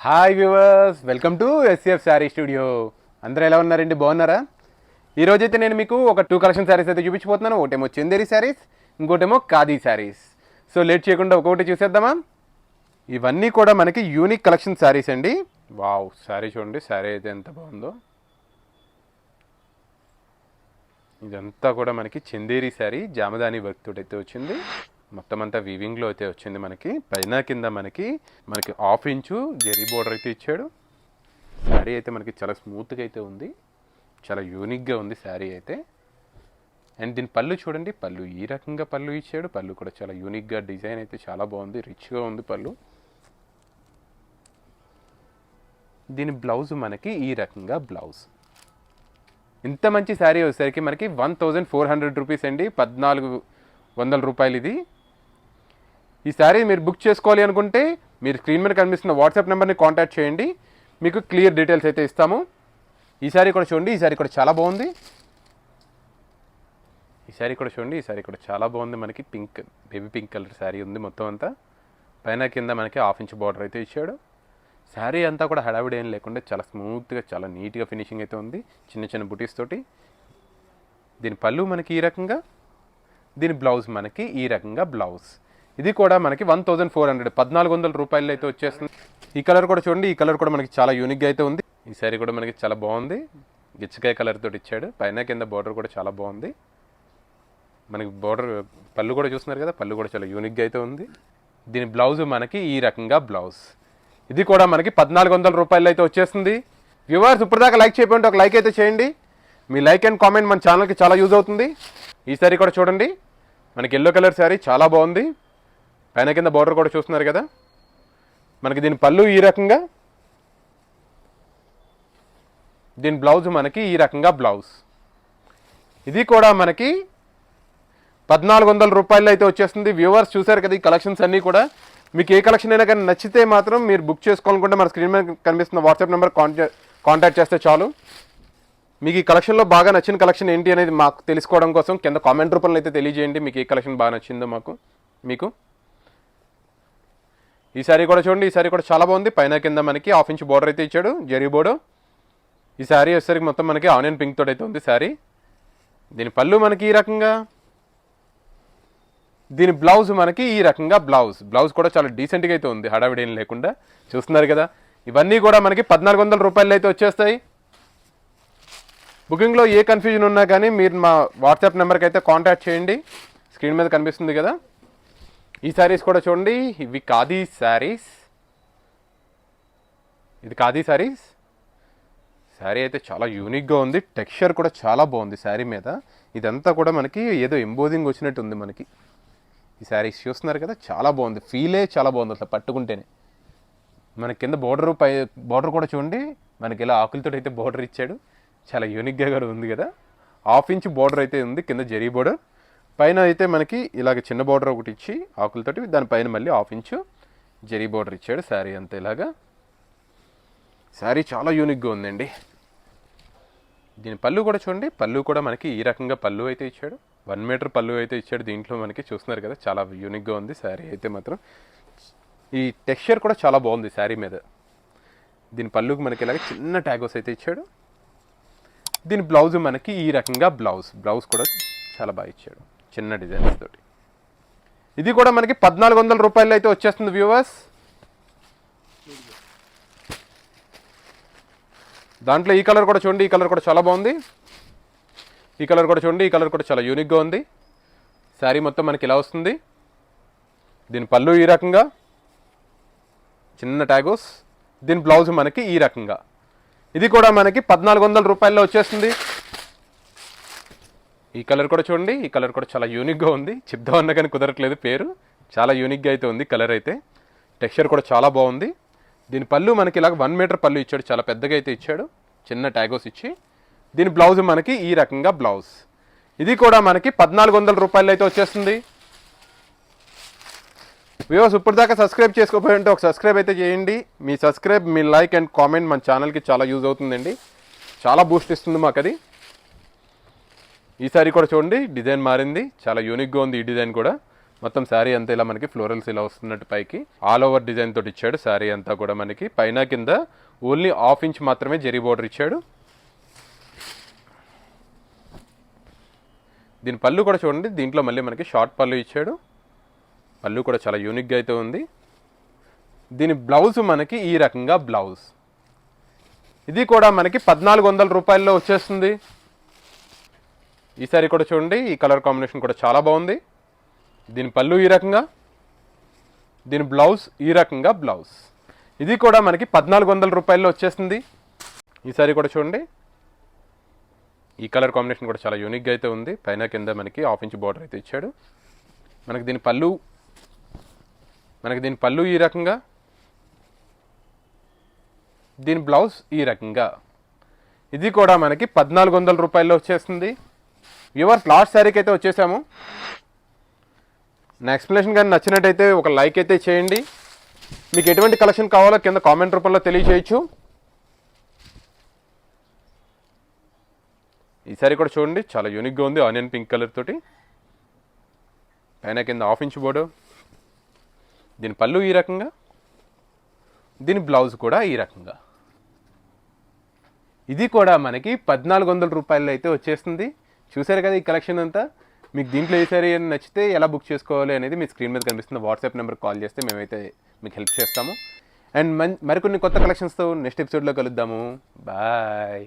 Hi viewers, welcome to SCF sari studio. అందరూ ఎలా ఉన్నారండి? బాగున్నారా? ఈరోజైతే నేను మీకు ఒక 2 కలెక్షన్ శారీస్ అయితే చూపించిపోతున్నాను. ఒకటేమో చందేరి శారీస్, ఇంకోటేమో ఖాదీ శారీస్. సో లేట్ చేయకుండా ఒక్కొక్కటి చూసేద్దామా? ఇవన్నీ కూడా మనకి యూనిక్ కలెక్షన్ శారీస్ అండి. వావ్, శారీ చూడండి, శారీ అయితే ఎంత బాగుందో. ఇదంతా కూడా మనకి చందేరి శారీ, జామదాని వర్క్ తోటి అయితే వచ్చింది. మొత్తం అంతా వీవింగ్లో అయితే వచ్చింది. మనకి పైన కింద మనకి 1/2 ఇంచు జెరీ బోర్డర్ అయితే ఇచ్చాడు. శారీ అయితే మనకి చాలా స్మూత్గా అయితే ఉంది, చాలా యూనిక్గా ఉంది శారీ అయితే. అండ్ దీని పళ్ళు చూడండి, పళ్ళు ఈ రకంగా పళ్ళు ఇచ్చాడు. పళ్ళు కూడా చాలా యూనిక్గా, డిజైన్ అయితే చాలా బాగుంది, రిచ్గా ఉంది పళ్ళు. దీని బ్లౌజ్ మనకి ఈ రకంగా బ్లౌజ్. ఇంత మంచి శారీ వచ్చేసరికి మనకి 1400 రూపీస్ అండి, 1400 రూపాయలు ఇది. ఈ శారీ మీరు బుక్ చేసుకోవాలి అనుకుంటే మీరు స్క్రీన్ మీద కనిపిస్తున్న వాట్సాప్ నెంబర్ని కాంటాక్ట్ చేయండి, మీకు క్లియర్ డీటెయిల్స్ అయితే ఇస్తాము. ఈ శారీ కూడా చూడండి, ఈ శారీ కూడా చాలా బాగుంది. ఈ శారీ కూడా చూడండి, ఈ శారీ కూడా చాలా బాగుంది. మనకి pink, baby pink colour sari ఉంది మొత్తం అంతా. పైన కింద మనకి 1/2 ఇంచ్ బార్డర్ అయితే ఇచ్చాడు. శారీ అంతా కూడా హడావిడి ఏం లేకుండా చాలా స్మూత్గా, చాలా నీట్గా ఫినిషింగ్ అయితే ఉంది, చిన్న చిన్న బుటీస్ తోటి. దీని పళ్ళు మనకి ఈ రకంగా, దీని బ్లౌజ్ మనకి ఈ రకంగా బ్లౌజ్. ఇది కూడా మనకి 1400 రూపాయలు అయితే వచ్చేస్తుంది. ఈ కలర్ కూడా చూడండి, ఈ కలర్ కూడా మనకి చాలా యూనిక్గా అయితే ఉంది. ఈ శారీ కూడా మనకి చాలా బాగుంది, గిచ్చకాయ కలర్ తోటి ఇచ్చాడు. పైన కింద బార్డర్ కూడా చాలా బాగుంది. మనకి బార్డర్, పళ్ళు కూడా చూస్తున్నారు కదా, పళ్ళు కూడా చాలా యూనిక్గా అయితే ఉంది. దీని బ్లౌజ్ మనకి ఈ రకంగా బ్లౌజ్. ఇది కూడా మనకి 1400 రూపాయలు అయితే వచ్చేస్తుంది. వ్యూవర్స్, ఇప్పటిదాకా లైక్ చేయకపోతే ఒక లైక్ అయితే చేయండి. మీ లైక్ అండ్ కామెంట్ మన ఛానల్కి చాలా యూజ్ అవుతుంది. ఈ శారీ కూడా చూడండి, మనకి ఎల్లో కలర్ శారీ చాలా బాగుంది. పైన కింద బార్డర్ కూడా చూస్తున్నారు కదా. మనకి దీని పళ్ళు ఈ రకంగా, దీని బ్లౌజ్ మనకి ఈ రకంగా బ్లౌజ్. ఇది కూడా మనకి 1400 రూపాయలు అయితే వచ్చేస్తుంది. వ్యూవర్స్ చూసారు కదా ఈ కలెక్షన్స్ అన్నీ కూడా. మీకు ఏ కలెక్షన్ అయినా కానీ నచ్చితే మాత్రం మీరు బుక్ చేసుకోవాలనుకుంటే మన స్క్రీన్ మీద కనిపిస్తున్న వాట్సాప్ నెంబర్ కాంటాక్ట్ చేస్తే చాలు. మీకు ఈ కలెక్షన్లో బాగా నచ్చిన కలెక్షన్ ఏంటి అనేది మాకు తెలుసుకోవడం కోసం కింద కామెంట్ రూపంలో అయితే తెలియజేయండి, మీకు ఏ కలెక్షన్ బాగా నచ్చిందో మీకు. ఈ శారీ కూడా చూడండి, ఈ శారీ కూడా చాలా బాగుంది. పైన కింద మనకి 1/2 ఇంచ్ బోర్డర్ అయితే ఇచ్చాడు, జరీ బోర్డు. ఈ శారీ వచ్చేసరికి మొత్తం మనకి ఆనియన్ పింక్ తోటి అయితే ఉంది శారీ. దీని పళ్ళు మనకి ఈ రకంగా, దీని బ్లౌజ్ మనకి ఈ రకంగా బ్లౌజ్. బ్లౌజ్ కూడా చాలా డీసెంట్గా అయితే ఉంది, హడావిడి ఏం లేకుండా. చూస్తున్నారు కదా, ఇవన్నీ కూడా మనకి 1400 రూపాయలు అయితే వచ్చేస్తాయి. బుకింగ్లో ఏ కన్ఫ్యూజన్ ఉన్నా కానీ మీరు మా వాట్సాప్ నెంబర్కి అయితే కాంటాక్ట్ చేయండి, స్క్రీన్ మీద కనిపిస్తుంది కదా. ఈ శారీస్ కూడా చూడండి, ఇవి ఖాదీ శారీస్. ఇది ఖాదీ శారీస్. శారీ అయితే చాలా యూనిక్గా ఉంది, టెక్స్చర్ కూడా చాలా బాగుంది శారీ మీద. ఇదంతా కూడా మనకి ఏదో ఎంబోజింగ్ వచ్చినట్టు ఉంది మనకి. ఈ శారీస్ చూస్తున్నారు కదా, చాలా బాగుంది, ఫీలే చాలా బాగుంది అట్లా పట్టుకుంటేనే. మనకి కింద బార్డర్ కూడా చూడండి, మనకి ఇలా ఆకులతో అయితే బార్డర్ ఇచ్చాడు, చాలా యూనిక్గా కూడా ఉంది కదా. 1/2 ఇంచ్ బార్డర్ అయితే ఉంది, కింద జరీ బార్డర్. పైన అయితే మనకి ఇలాగ చిన్న బార్డర్ ఒకటి ఇచ్చి ఆకులతోటి, దానిపైన మళ్ళీ 1/2 ఇంచు జరీ బార్డర్ ఇచ్చాడు. శారీ అంతా ఇలాగా. శారీ చాలా యూనిక్గా ఉందండి. దీని పళ్ళు కూడా చూడండి, పళ్ళు కూడా మనకి ఈ రకంగా పళ్ళు అయితే ఇచ్చాడు, 1 మీటర్ పళ్ళు అయితే ఇచ్చాడు. దీంట్లో మనకి చూస్తున్నారు కదా, చాలా యూనిక్గా ఉంది శారీ అయితే మాత్రం. ఈ టెక్స్చర్ కూడా చాలా బాగుంది శారీ మీద. దీని పళ్ళుకి మనకి ఇలాగ చిన్న ట్యాగోస్ అయితే ఇచ్చాడు. దీని బ్లౌజ్ మనకి ఈ రకంగా బ్లౌజ్ కూడా చాలా బాగా ఇచ్చాడు, చిన్న డిజైన్స్ తోటి. ఇది కూడా మనకి 1400 రూపాయలు అయితే వచ్చేస్తుంది వ్యూవర్స్. దాంట్లో ఈ కలర్ కూడా చూడండి, ఈ కలర్ కూడా చాలా బాగుంది. ఈ కలర్ కూడా చూడండి, ఈ కలర్ కూడా చాలా యూనిక్గా ఉంది. శారీ మొత్తం మనకి ఇలా వస్తుంది. దీని పళ్ళు ఈ రకంగా, చిన్న ట్యాగోస్. దీని బ్లౌజ్ మనకి ఈ రకంగా. ఇది కూడా మనకి 1400 రూపాయల్లో వచ్చేస్తుంది. ఈ కలర్ కూడా చూడండి, ఈ కలర్ కూడా చాలా యూనిక్గా ఉంది. చెప్దామన్నా కానీ కుదరట్లేదు పేరు, చాలా యూనిక్గా అయితే ఉంది కలర్ అయితే. టెక్స్చర్ కూడా చాలా బాగుంది. దీని పళ్ళు మనకి ఇలాగ 1 మీటర్ పళ్ళు ఇచ్చాడు, చాలా పెద్దగా అయితే ఇచ్చాడు, చిన్న ట్యాగోస్ ఇచ్చి. దీని బ్లౌజ్ మనకి ఈ రకంగా బ్లౌజ్. ఇది కూడా మనకి 1400 రూపాయలు అయితే వచ్చేస్తుంది. వ్యూవర్స్, ఇప్పటిదాకా సబ్స్క్రైబ్ చేసుకోకపోయింటే ఒక సబ్స్క్రైబ్ అయితే చేయండి. మీ సబ్స్క్రైబ్, మీ లైక్ అండ్ కామెంట్ మన ఛానల్కి చాలా యూజ్ అవుతుందండి, చాలా బూస్ట్ ఇస్తుంది మాకు అది. ఈ సారీ కూడా చూడండి, డిజైన్ మారింది, చాలా యూనిక్గా ఉంది ఈ డిజైన్ కూడా. మొత్తం శారీ అంతా ఇలా మనకి ఫ్లోరల్స్ ఇలా వస్తున్నట్టు పైకి ఆల్ ఓవర్ డిజైన్ తోటి ఇచ్చాడు. శారీ అంతా కూడా మనకి పైన కింద ఓన్లీ 1/2 ఇంచ్ మాత్రమే జరీ బోర్డర్ ఇచ్చాడు. దీని పళ్ళు కూడా చూడండి, దీంట్లో మళ్ళీ మనకి షార్ట్ పళ్ళు ఇచ్చాడు. పళ్ళు కూడా చాలా యూనిక్గా అయితే ఉంది. దీని బ్లౌజ్ మనకి ఈ రకంగా బ్లౌజ్. ఇది కూడా మనకి 1400 రూపాయల్లో వచ్చేస్తుంది. ఈ సారీ కూడా చూడండి, ఈ కలర్ కాంబినేషన్ కూడా చాలా బాగుంది. దీని పళ్ళు ఈ రకంగా, దీని బ్లౌజ్ ఈ రకంగా బ్లౌజ్. ఇది కూడా మనకి 1400 రూపాయల్లో వచ్చేస్తుంది. ఈ సారీ కూడా చూడండి, ఈ కలర్ కాంబినేషన్ కూడా చాలా యూనిక్గా అయితే ఉంది. పైన కింద మనకి 1/2 ఇంచ్ బార్డర్ అయితే ఇచ్చాడు. మనకి దీని పళ్ళు ఈ రకంగా, దీని బ్లౌజ్ ఈ రకంగా. ఇది కూడా మనకి 1400 రూపాయల్లో వచ్చేస్తుంది. వ్యూవర్స్, లాస్ట్ శారీకి అయితే వచ్చేసాము. నా ఎక్స్ప్లెనేషన్ కానీ నచ్చినట్టయితే ఒక లైక్ అయితే చేయండి. మీకు ఎటువంటి కలెక్షన్ కావాలో కింద కామెంట్ రూపంలో తెలియజేయచ్చు. ఈ సారీ కూడా చూడండి, చాలా యూనిక్గా ఉంది. ఆనియన్ పింక్ కలర్ తోటి పైన కింద 1/2 ఇంచ్ బోర్డర్. దీని పళ్ళు ఈ రకంగా, దీని బ్లౌజ్ కూడా ఈ రకంగా. ఇది కూడా మనకి 1400 రూపాయలు అయితే వచ్చేస్తుంది. చూసారు కదా ఈ కలెక్షన్ అంతా. మీకు దీంట్లో ఏ సారీ నచ్చితే ఎలా బుక్ చేసుకోవాలి అనేది మీ స్క్రీన్ మీద కనిపిస్తున్న వాట్సాప్ నెంబర్కి కాల్ చేస్తే మేమైతే మీకు హెల్ప్ చేస్తాము. అండ్ మరికొన్ని కొత్త కలెక్షన్స్తో నెక్స్ట్ ఎపిసోడ్లో కలుద్దాము. బాయ్.